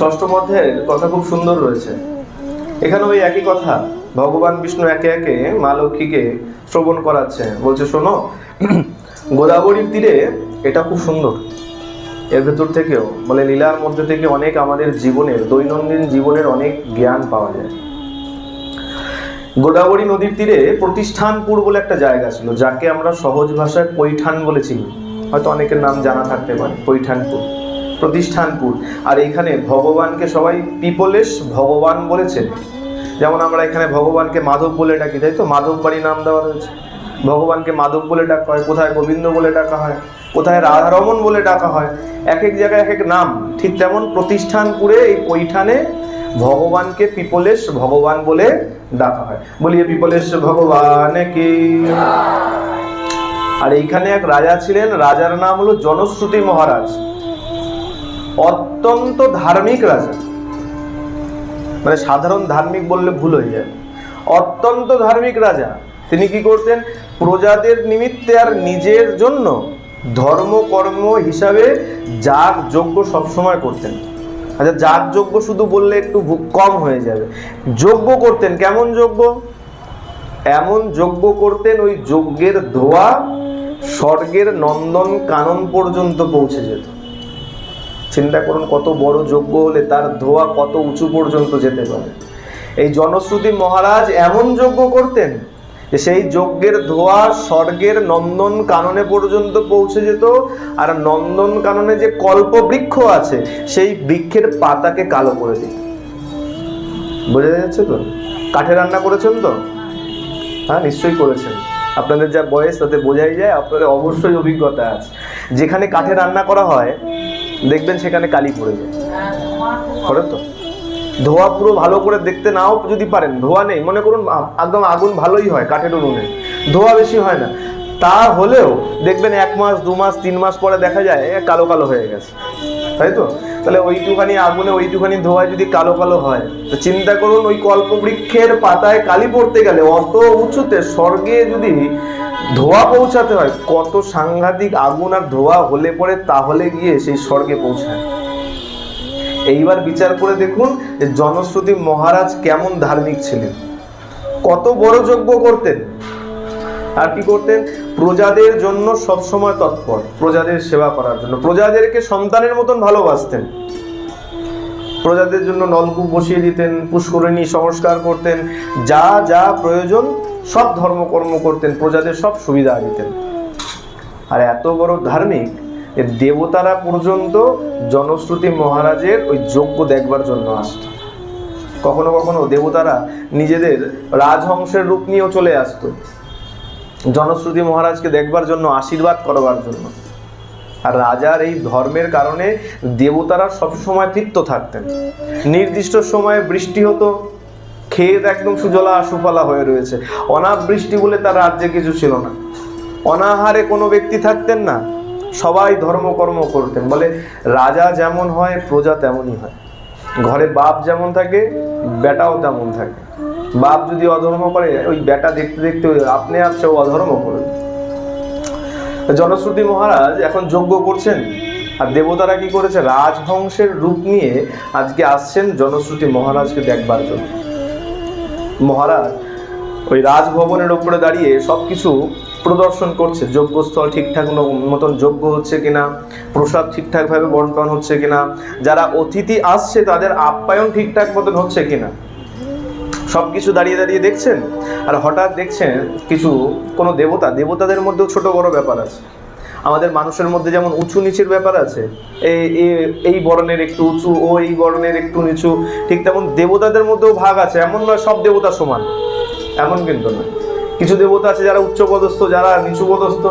ষষ্ঠ অধ্যায়ের কথা খুব সুন্দর রয়েছে। এখানে ওই একই কথা ভগবান বিষ্ণু একে একে মা লক্ষ্মীকে শ্রবণ করাচ্ছে, বলছে শোনো গোদাবরীর তীরে, এটা খুব সুন্দর, এর ভেতর থেকেও বলে লীলার মধ্যে থেকে অনেক আমাদের জীবনের দৈনন্দিন জীবনের অনেক জ্ঞান পাওয়া যায়। গোদাবরী নদীর তীরে প্রতিষ্ঠানপুর বলে একটা জায়গা ছিল, যাকে আমরা সহজ ভাষায় পৈঠান বলে চিনি, হয়তো অনেকের নাম জানা থাকতে পারে, পৈঠানপুর, প্রতিষ্ঠানপুর। আর এইখানে ভগবানকে সবাই পিপলেশ ভগবান বলেছে। যেমন আমরা এখানে ভগবানকে মাধব বলে ডাকি, তাই তো, মাধব বাড়ি নাম দেওয়া রয়েছে, ভগবানকে মাধব বলে ডাকা হয়, কোথায় গোবিন্দ বলে ডাকা হয়, কোথায় রাধারমন বলে ডাকা হয়, এক এক জায়গায় এক এক নাম। ঠিক তেমন প্রতিষ্ঠানপুরে এই পৈঠানে ভগবানকে পিপলেশ ভগবান বলে ডাকা হয়। বলিয়ে পিপলেশ ভগবান কি। আর এইখানে এক রাজা ছিলেন, রাজার নাম হলো জনশ্রুতি মহারাজ। অত্যন্ত ধার্মিক রাজা, মানে সাধারণ ধার্মিক বললে ভুল হয়ে যায়, অত্যন্ত ধার্মিক রাজা। তিনি কি করতেন, প্রজাদের নিমিত্তে আর নিজের জন্য ধর্ম কর্ম হিসাবে যাগ যজ্ঞ সবসময় করতেন। আচ্ছা, যাগ যজ্ঞ শুধু বললে একটু কম হয়ে যাবে, যজ্ঞ করতেন। কেমন যজ্ঞ? এমন যজ্ঞ করতেন, ওই যজ্ঞের ধোঁয়া স্বর্গের নন্দন কানন পর্যন্ত পৌঁছে যেত। চিন্তা করুন, কত বড় যজ্ঞ হলে তার ধোঁয়া কত উঁচু পর্যন্ত যেতে পারে। এই জনশ্রুতি মহারাজ এমন যজ্ঞ করতেন যে সেই যজ্ঞের ধোঁয়া স্বর্গের নন্দন কাননে পর্যন্ত পৌঁছে যেত। আর নন্দন কাননে যে কল্প বৃক্ষ আছে, সেই বৃক্ষের পাতাকে কালো করে দিত। বোঝা যাচ্ছে তো? কাঠে রান্না করেছেন তো? হ্যাঁ, নিশ্চয়ই করেছেন। আপনাদের যা বয়স তাতে বোঝাই যায় আপনাদের অবশ্যই অভিজ্ঞতা আছে। যেখানে কাঠে রান্না করা হয় দেখবেন সেখানে কালি পড়ে যায়, করে তো। ধোয়া পুরো ভালো করে দেখতে নাও যদি পারেন, ধোয়া নেই, মনে করুন একদম আগুন ভালোই হয় কাঠের উনুনে, ধোয়া বেশি হয় না, তা হলেও দেখবেন 1 মাস 2 মাস 3 মাস পরে দেখা যায় কালো কালো হয়ে গেছে, তাই তো? তাহলে ওইটুখানি আগুনে ওইটুখানি ধোয়া যদি কালো কালো হয়, তো চিন্তা করুন ওই কল্পবৃক্ষের পাতায় কালি পড়তে গেলে অত উঁচুতে স্বর্গে যদি ধোয়া পৌঁছাতে হয়, কত সাংঘাতিক আগুন আর ধোয়া হলে পরে তাহলে গিয়ে সেই স্বর্গে পৌঁছায়। এইবার বিচার করে দেখুন যে জনশ্রুতি মহারাজ কেমন ধার্মিক ছিলেন, কত বড় যজ্ঞ করতেন। আর কি করতেন? প্রজাদের জন্য সবসময় তৎপর, প্রজাদের সেবা করার জন্য, প্রজাদেরকে সন্তানের মতন ভালোবাসতেন। প্রজাদের জন্য নলকূপ বসিয়ে দিতেন, পুষ্করিণী সংস্কার করতেন, যা যা প্রয়োজন সব ধর্মকর্ম করতেন, প্রজাদের সব সুবিধা দিতেন। আর এত বড় ধার্মিক দেবতারা পর্যন্ত জনশ্রুতি মহারাজের ওই যজ্ঞ দেখবার জন্য আসতো। কখনো কখনো দেবতারা নিজেদের রাজহংসের রূপ নিয়েও চলে আসতো জনশ্রুতি মহারাজকে দেখবার জন্য, আশীর্বাদ করবার জন্য। আর রাজার এই ধর্মের কারণে দেবতারা সবসময় তৃপ্ত থাকতেন। নির্দিষ্ট সময়ে বৃষ্টি হতো, ক্ষেত একদম সুজলা সুফলা হয়ে রয়েছে। অনাবৃষ্টি বলে তার রাজ্যে কিছু ছিল না, অনাহারে কোনো ব্যক্তি থাকতেন না, সবাই ধর্মকর্ম করতেন। বলে রাজা যেমন হয় প্রজা তেমনই হয়, ঘরে বাপ যেমন থাকে বেটাও তেমন থাকে। বাপ যদি অধর্ম করে, ওই বেটা দেখতে দেখতে আপনি আপ সেও অধর্ম করবে। জনশ্রুতি মহারাজ এখন যজ্ঞ করছেন, আর দেবতারা কি করেছে, রাজহংসের রূপ নিয়ে আজকে আসছেন জনশ্রুতি মহারাজকে দেখবার জন্য। মহারাজ ওই রাজভবনের উপরে দাঁড়িয়ে সবকিছু প্রদর্শন করছে, যজ্ঞস্থল ঠিকঠাক মতন যজ্ঞ হচ্ছে কিনা, প্রসাদ ঠিকঠাকভাবে বন্টন হচ্ছে কিনা, যারা অতিথি আসছে তাদের আপ্যায়ন ঠিকঠাক মতন হচ্ছে কিনা, সবকিছু দাঁড়িয়ে দাঁড়িয়ে দেখছেন। আর হঠাৎ দেখছেন কিছু কোনো দেবতাদের মধ্যেও ছোট বড় ব্যাপার আছে। আমাদের মানুষের মধ্যে যেমন উঁচু নিচের ব্যাপার আছে, এই বর্ণের একটু উঁচু, ও এই বর্ণের একটু নিচু, ঠিক তেমন দেবতাদের মধ্যেও ভাগ আছে। এমন নয় সব দেবতা সমান, এমন কিন্তু না। কিছু দেবতা আছে যারা উচ্চ পদস্থ, যারা নিচু পদস্থ,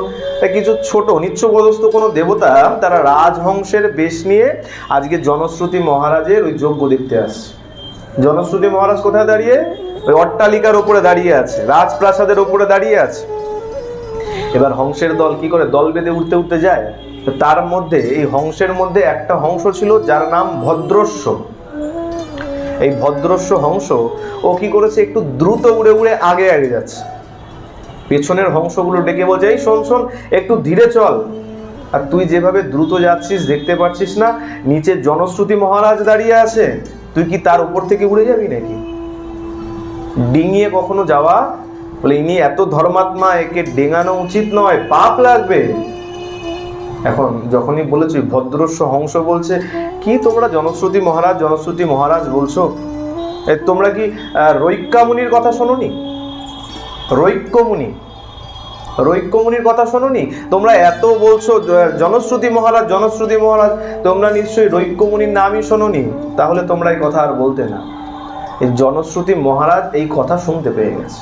কিছু ছোট নিচ্চ পদস্থ কোনো দেবতা তারা রাজহংসের বেশ নিয়ে আজকে জনশ্রুতি মহারাজের ওই যজ্ঞ দেখতে আসছে। জনশ্রুতি মহারাজ কোথায় দাঁড়িয়ে? ওই অট্টালিকার উপরে দাঁড়িয়ে আছে, রাজপ্রাসাদের উপরে দাঁড়িয়ে আছে। এবার হংসের দল কি করে দল বেঁধে উঠতে উঠতে যায়, তো তার মধ্যে এই হংসের মধ্যে একটা হংস ছিল যার নাম ভদ্রস্য। এই ভদ্রস্য হংস ও কি করেছে, একটু দ্রুত উড়ে উড়ে আগে আগে যাচ্ছে। পেছনের হংসগুলো ডেকে বলছে, এই শোন শোন একটু ধীরে চল, আর তুই যেভাবে দ্রুত যাচ্ছিস দেখতে পাচ্ছিস না নিচে জনশ্রুতি মহারাজ দাঁড়িয়ে আছে, তুই কি তার উপর থেকে উড়ে যাবি নাকি? ডিঙিয়ে কখনো যাওয়া, বলে ইনি এত ধর্মাত্মা, একে ডেঙানো উচিত নয়, পাপ লাগবে। এখন যখনই বলেছি ভদ্রস্য হংস বলছে কি তোমরা জনশ্রুতি মহারাজ বলছো, তোমরা কি রৈক্যামুনির কথা শোনোনি? রৈক্যমুনির কথা শোনোনি? তোমরা এত বলছো জনশ্রুতি মহারাজ, তোমরা নিশ্চয়ই রৈক্যমুনির নামই শোনোনি, তাহলে তোমরা এই কথা আর বলতে না। এই জনশ্রুতি মহারাজ এই কথা শুনতে পেয়ে গেছে।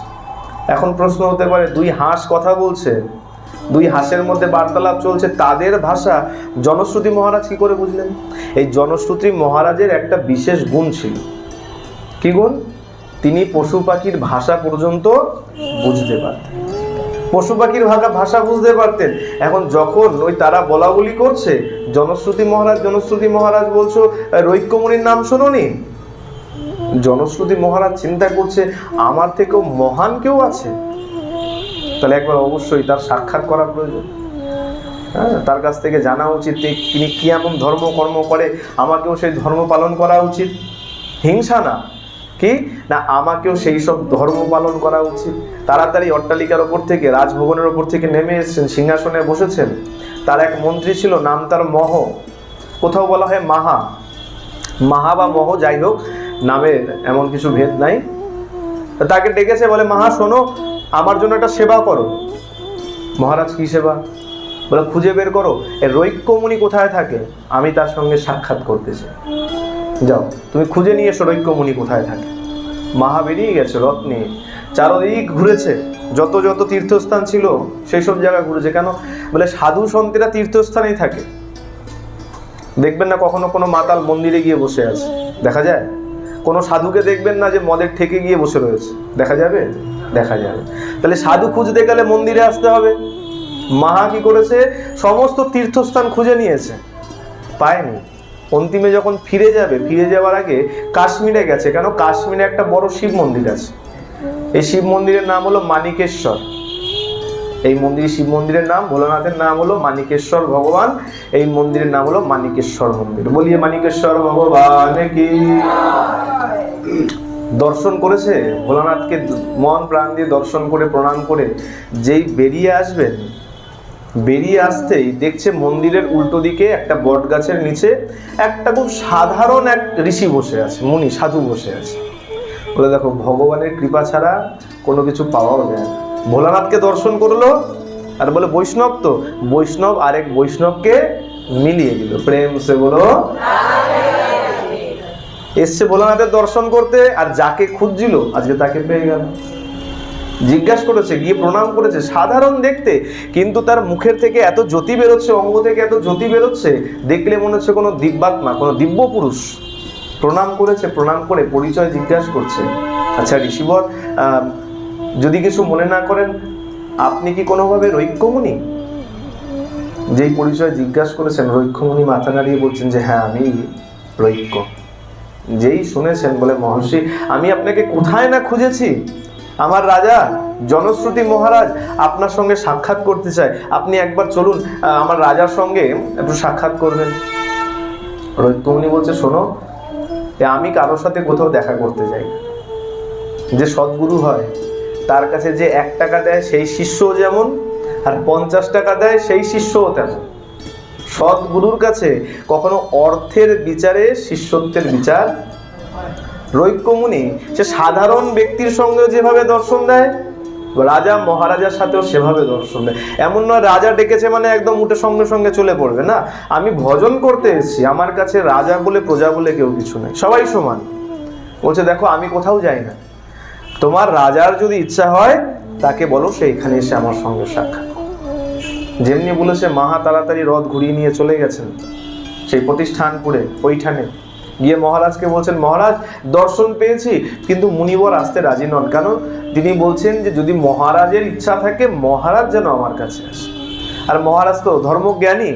এখন প্রশ্ন হতে পারে, দুই হাঁস কথা বলছে, দুই হাঁসের মধ্যে বার্তালাপ চলছে, তাদের ভাষা জনশ্রুতি মহারাজ কি করে বুঝলেন? এই জনশ্রুতি মহারাজের একটা বিশেষ গুণ ছিল। কি গুণ? তিনি পশু পাখির ভাষা পর্যন্ত বুঝতে পারতেন, পশু পাখির ভাষা বুঝতে পারতেন। এখন যখন ওই তারা বলা বলি করছে জনশ্রুতি মহারাজ বলছো রৈক্যমুনির নাম শোনোনি, জনশ্রুতি মহারাজ চিন্তা করছে আমার থেকেও মহান কেউ আছে, তাহলে একবার অবশ্যই তার সাক্ষাৎ করা প্রয়োজন। হ্যাঁ, তার কাছ থেকে জানা উচিত তিনি কি এমন ধর্মকর্ম করে, আমাকেও সেই ধর্ম পালন করা উচিত। হিংসা না, কি না আমাকেও সেই সব ধর্ম পালন করা উচিত। তাড়াতাড়ি অট্টালিকার ওপর থেকে, রাজভবনের ওপর থেকে নেমে এসেছেন, সিংহাসনে বসেছেন। তার এক মন্ত্রী ছিল, নাম তার মহ, কোথাও বলা হয় মাহা বা মহ, যাই হোক নামের এমন কিছু ভেদ নাই। তাকে ডেকেছে, বলে মাহা শোনো, আমার জন্য একটা সেবা করো। মহারাজ কি সেবা? বলে খুঁজে বের করো এর রৈক্যমুনি কোথায় থাকে, আমি তার সঙ্গে সাক্ষাৎ করতে চাই। যাও তুমি খুঁজে নিয়ে এসো রৈক্যমুনি কোথায় থাকে। মাহা বেরিয়ে গেছে রথ নিয়ে, চারদিক ঘুরেছে, যত তীর্থস্থান ছিল সেই সব জায়গা ঘুরেছে। কেন? বলে সাধু সন্তেরা তীর্থস্থানেই থাকে। দেখবেন না কখনো কোনো মাতাল মন্দিরে গিয়ে বসে আছে, দেখা যায়? কোনো সাধুকে দেখবেন না যে মদের ঠেকে গিয়ে বসে রয়েছে, দেখা যাবে? দেখা যাবে। তাহলে সাধু খুঁজতে গেলে মন্দিরে আসতে হবে। মাহা কি করেছে? সমস্ত তীর্থস্থান খুঁজে নিয়েছে, পায়নি। অন্তিমে যখন ফিরে যাওয়ার আগে কাশ্মীরে গেছে। কেন? কাশ্মীরে একটা বড় শিব মন্দির আছে, এই শিব মন্দিরের নাম হলো মানিকেশ্বর। এই শিব মন্দিরের নাম, ভোলানাথের নাম হলো মানিকেশ্বর ভগবান, এই মন্দিরের নাম হলো মানিকেশ্বর মন্দির। বলিয়ে মানিকেশ্বর ভগবান কি। দর্শন করেছে ভোলানাথকে, মন প্রাণ দিয়ে দর্শন করে প্রণাম করে যেই বেরিয়ে আসবেন, বেরিয়ে আসতেই দেখছে মন্দিরের উল্টো দিকে একটা বট গাছের নিচে একটা খুব সাধারণ এক ঋষি বসে আছে, মুনি সাধু বসে আছে। বলে দেখো ভগবানের কৃপা ছাড়া কোনো কিছু পাওয়াও যায় না। ভোলানাথকে দর্শন করলো আর বলে বৈষ্ণব, তো বৈষ্ণব আরেক বৈষ্ণবকে মিলিয়ে দিল। প্রেম সে বলো, এসছে ভোলানাথের দর্শন করতে, আর যাকে খুঁজছিল আজকে তাকে পেয়ে গেল। জিজ্ঞাসা করেছে, গিয়ে প্রণাম করেছে, সাধারণ দেখতে, কিন্তু তার মুখের থেকে এত জ্যোতি বেরোচ্ছে, অঙ্গ থেকে এত জ্যোতি বেরোচ্ছে, দেখলে মনে হচ্ছে কোনো দিব্যাত্মা, কোনো দিব্য পুরুষ। প্রণাম করেছে, প্রণাম করে পরিচয় জিজ্ঞাসা করছে। আচ্ছা ঋষিবর, যদি কিছু মনে না করেন, আপনি কি কোনোভাবে রৈক্যমুনি? যেই পরিচয় জিজ্ঞাসা করেছেন, রৈক্যমুনি মাথা নাড়িয়ে বলছেন যে হ্যাঁ আমি রৈক্য। যেই শুনেছেন বলে মহর্ষি, আমি আপনাকে কোথায় না খুঁজেছি, আমার রাজা জনশ্রুতি মহারাজ আপনার সঙ্গে সাক্ষাৎ করতে চায়, আপনি একবার চলুন আমার রাজার সঙ্গে একটু সাক্ষাৎ করবেন। রৈক্যমুনি বলছে, শোনো, আমি কারোর সাথে কোথাও দেখা করতে যাই। যে সদ্গুরু হয় তার কাছে যে 1 টাকা দেয় সেই শিষ্যও যেমন, আর 50 টাকা দেয় সেই শিষ্যও তেমন। সদ্গুরুর কাছে কখনো অর্থের বিচারে শিষ্যত্বের বিচার। রৈক্যমুনি সে সাধারণ ব্যক্তির সঙ্গে যেভাবে দর্শন দেয়, রাজা মহারাজার সাথেও সেভাবে দর্শন দেয়। এমন নয় রাজা ডেকেছে মানে একদম উঠে সঙ্গে সঙ্গে চলে পড়বে, না, আমি ভজন করতে এসেছি, আমার কাছে রাজা বলে প্রজা বলে কেউ কিছু নেই, সবাই সমান। বলছে দেখো আমি কোথাও যাই না, তোমার রাজার যদি ইচ্ছা হয় তাকে বলো সে এখানে এসে আমার সঙ্গে সাক্ষাৎ। যেমনি বলেছে মাহা তাড়াতাড়ি রথ ঘুরিয়ে নিয়ে চলে গেছেন সেই প্রতিষ্ঠানপুরে, ওইখানে গিয়ে মহারাজকে বলছেন, মহারাজ দর্শন পেয়েছি, কিন্তু মুনিবর আসতে রাজি নন। কেন? তিনি বলছেন যে যদি মহারাজের ইচ্ছা থাকে মহারাজ যেন আমার কাছে আসে। আর মহারাজ তো ধর্মজ্ঞানী,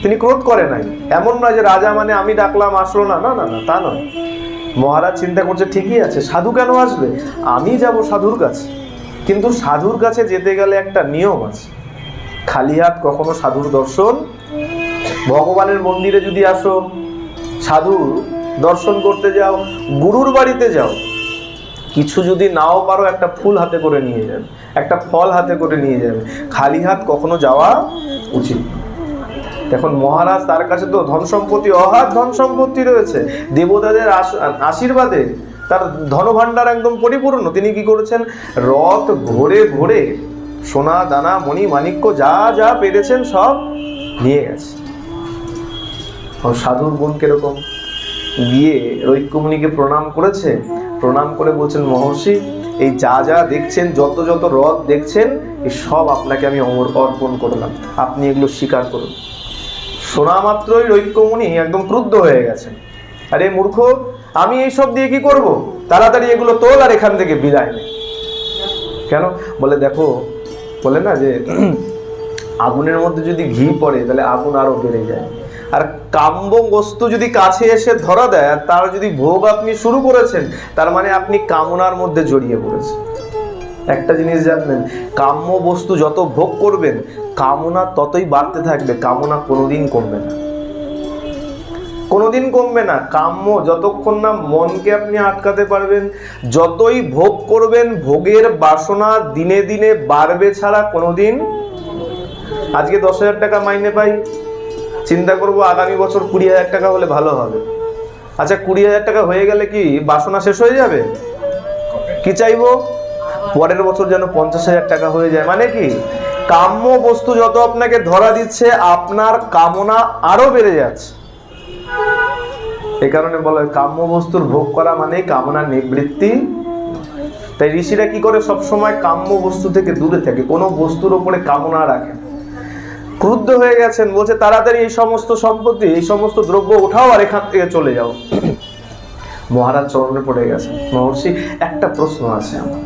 তিনি ক্রোধ করে নাই। এমন নয় যে রাজা মানে আমি ডাকলাম আসলো না, না না না, তা নয়। মহারাজ চিন্তা করছে ঠিকই আছে, সাধু কেন আসবে, আমি যাব সাধুর কাছে। কিন্তু সাধুর কাছে যেতে গেলে একটা নিয়ম আছে, খালি হাত কখনো সাধুর দর্শন ভগবানের মন্দিরে যদি আসো, সাধু দর্শন করতে যাও, গুরুর বাড়িতে যাও, কিছু যদি নাও পারো একটা ফুল হাতে করে নিয়ে যাবে, একটা ফল হাতে করে নিয়ে যাবে, খালি হাত কখনো যাওয়া উচিত। এখন মহারাজ, তার কাছে তো ধন সম্পত্তি, অগাধ ধন সম্পত্তি রয়েছে, দেবতাদের আশীর্বাদে তার ধনভাণ্ডার একদম পরিপূর্ণ। তিনি কি করেছেন, রথ ঘোরে ঘোরে সোনা দানা মণি মাণিক্য যা যা পেরেছেন সব নিয়ে গেছে। সাধুর গুণ কিরকম, গিয়ে রৈক্যমুনিকে প্রণাম করেছে, প্রণাম করে বলছেন, মহর্ষি এই যা যা দেখছেন, যত যত রথ দেখছেন, এই সব আপনাকে আমি অর্পণ করলাম, আপনি এগুলো স্বীকার করুন। শোনা মাত্রই রৈক্যমুনি একদম ক্রুদ্ধ হয়ে গেছেন। আরে মূর্খ, আমি এইসব দিয়ে কি করব, তাড়াতাড়ি এগুলো তোল আর এখান থেকে বিদায় নে। কেন বলে, দেখো বলে না যে আগুনের মধ্যে যদি ঘি পড়ে তাহলে আগুন আরো বেড়ে যায়, আর কাম্য বস্তু যদি কাছে এসে ধরা দেয় আর তার যদি ভোগ আপনি শুরু করেছেন, তার মানে আপনি কামনার মধ্যে জড়িয়ে পড়েছেন। একটা জিনিস জানবেন, কাম্য বস্তু যত ভোগ করবেন কামনা ততই বাড়তে থাকবে, কামনা কোনোদিন কমবে না, কোনোদিন কমবে না। কাম্য যতক্ষণ না মনকে আপনি আটকাতে পারবেন, যতই ভোগ করবেন ভোগের বাসনা দিনে দিনে বাড়বে ছাড়া কোনোদিন। আজকে 10,000 টাকা মাইনে পাই, চিন্তা করব আগামী বছর 20,000 টাকা হলে ভালো হবে। আচ্ছা 20,000 টাকা হয়ে গেলে কি বাসনা শেষ হয়ে যাবে? কি চাইবো? পরের বছর যেন 50,000 টাকা হয়ে যায়। মানে কি, কাম্য বস্তু যত আপনাকে ধরা দিচ্ছে আপনার কামনা আরো বেড়ে যাচ্ছে। এই কারণে বলা হয় কাম্য বস্তুর ভোগ করা মানে কামনা নিবৃত্তি। তাই ঋষিরা কি করে, সবসময় কাম্য বস্তু থেকে দূরে থাকে, কোনো বস্তুর উপরে কামনা রাখে। ক্রুদ্ধ হয়ে গেছেন, বলছে তাড়াতাড়ি এই সমস্ত সম্পত্তি, এই সমস্ত দ্রব্য উঠাও আর এখান থেকে চলে যাও। মহারাজ চরণে পড়ে গেছেন, মহর্ষি একটা প্রশ্ন আছে আমার।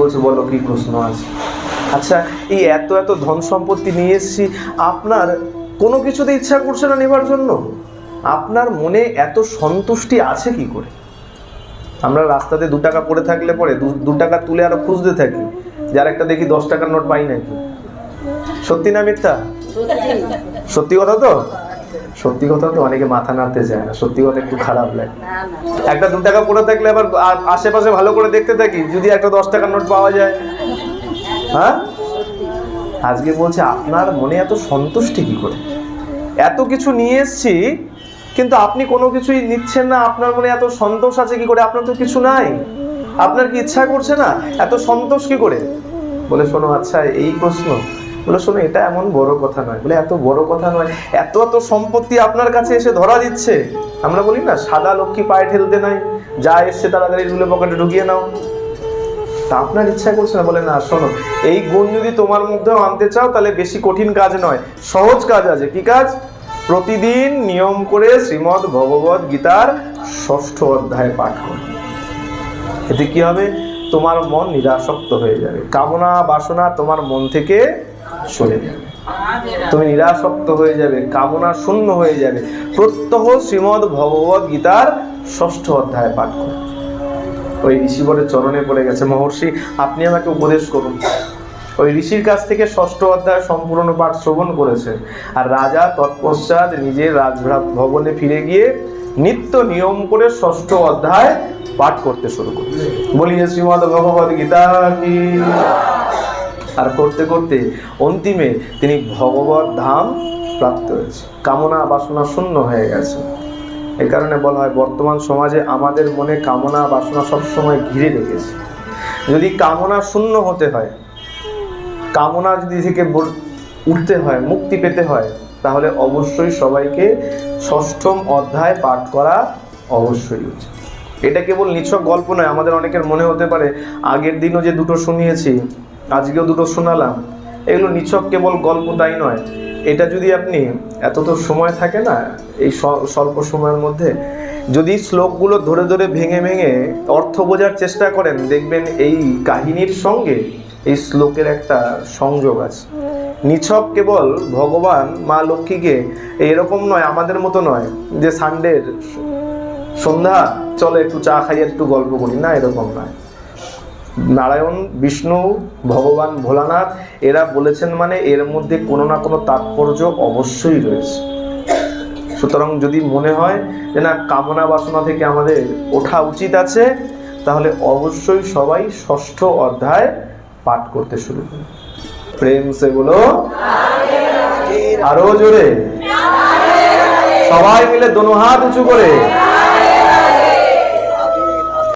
বলছে, বলো কি প্রশ্ন আছে? আচ্ছা এই এত এত ধন সম্পত্তি নিয়ে এসেছি, আপনার কোনো কিছুতে ইচ্ছা করছে না নেবার জন্য? আপনার মনে এত সন্তুষ্টি আছে কি করে? আমরা রাস্তাতে 2 টাকা পড়ে থাকলে পরে 2 টাকা তুলে আরো খুঁজতে থাকি, যার একটা দেখি 10 টাকার নোট পাই নাকি। সত্যি না মিথ্যা? সত্যি কথা তো, সত্যি কথা তো অনেকে মাথা নাড়তে চায় না, সত্যি কথা একটু খারাপ লাগে। একটা 2 টাকা পড়ে থাকলে আবার আশেপাশে ভালো করে দেখতে থাকি, যদি একটা 10 টাকার নোট পাওয়া যায়। হ্যাঁ, আজকে বলছে আপনার মনে এত সন্তুষ্টি কি করে? এত কিছু নিয়ে এসছি কিন্তু আপনি কোনো কিছুই নিচ্ছেন না, আপনার মনে এত সন্তোষ আছে কি করে? আপনার তো কিছু নাই, আপনার কি ইচ্ছা করছে না? এত সন্তোষ কি করে? বলে শোনো, আচ্ছা এই প্রশ্ন। বলে শোনো, এটা এমন বড় কথা নয়। বলে এত বড় কথা নয়, এত এত সম্পত্তি আপনার কাছে এসে ধরা দিচ্ছে। আমরা বলি না, সাদা লক্ষ্মী পায়ে ঠেলতে নাই, যা এসছে তাড়াতাড়ি ঝুলে পকেটে ঢুকিয়ে নাও। তা আপনার ইচ্ছা করছে না? বলে না, শোনো, এই গুণ যদি তোমার মধ্যেও আনতে চাও তাহলে বেশি কঠিন কাজ নয়, সহজ কাজ আছে। কি কাজ? প্রতিদিন নিয়ম করে শ্রীমদ্ ভগবদ গীতার 6ষ্ঠ অধ্যায় পাঠ করো। এতে কি হবে? তোমার মন নিরাসক্ত হয়ে যাবে, কামনা বাসনা তোমার মন থেকে চলে যাবে, তুমি নিরাসক্ত হয়ে যাবে, কামনা শূন্য হয়ে যাবে। প্রত্যহ শ্রীমদ্ ভগবদ গীতার 6ষ্ঠ অধ্যায় পাঠ করো। ওই ঋষিবরের চরণে পড়ে গেছে, মহর্ষি আপনি আমাকে উপদেশ করুন। ওই ঋষির কাছ থেকে 6ষ্ঠ অধ্যায় সম্পূর্ণ পাঠ শ্রবণ করেছে। আর রাজা তৎপশ্চাৎ নিজের রাজভবনে ফিরে গিয়ে নিত্য নিয়ম করে 6ষ্ঠ অধ্যায় পাঠ করতে শুরু করেছে। বলিয়ে শ্রীমদ্ ভগবদ গীতা কি। আর করতে করতে অন্তিমে তিনি ভগবত ধাম প্রাপ্ত হয়েছে, কামনা বাসনা শূন্য হয়ে গেছে। এই কারণে বলা হয় বর্তমান সমাজে আমাদের মনে কামনা বাসনা সবসময় ঘিরে রেখেছে। যদি কামনা শূন্য হতে হয়, কামনা যদি থেকে উঠতে হয়, মুক্তি পেতে হয়, তাহলে অবশ্যই সবাইকে 6ম অধ্যায় পাঠ করা অবশ্যই উচিত। এটা কেবল নিছক গল্প নয়। আমাদের অনেকের মনে হতে পারে আগের দিনও যে 2টো শুনিয়েছি, আজকেও 2টো শোনালাম, এগুলো নিছক কেবল গল্প, তাই নয়। এটা যদি আপনি এত তো সময় থাকে না এই স্বল্প সময়ের মধ্যে, যদি শ্লোকগুলো ধরে ধরে ভেঙে ভেঙে অর্থ বোঝার চেষ্টা করেন, দেখবেন এই কাহিনীর সঙ্গে এই শ্লোকের একটা সংযোগ আছে। নিছক কেবল ভগবান মা লক্ষ্মীকে এরকম নয়, আমাদের মতো নয় যে সানডের সন্ধ্যা চলো একটু চা খাইয়ে একটু গল্প করি, না, এরকম নয়। নারায়ণ, বিষ্ণু, ভগবান ভোলানাথ এরা বলেছেন মানে এর মধ্যে কোনো না কোনো তাৎপর্য অবশ্যই রয়েছে। সুতরাং যদি মনে হয় যে না কামনা বাসনা থেকে আমাদের ওঠা উচিত আছে, তাহলে অবশ্যই সবাই ষষ্ঠ অধ্যায় পাঠ করতে শুরু করুন। প্রেম সে বলো আরো জোরে, সবাই মিলে দোনো হাত উঁচু করে।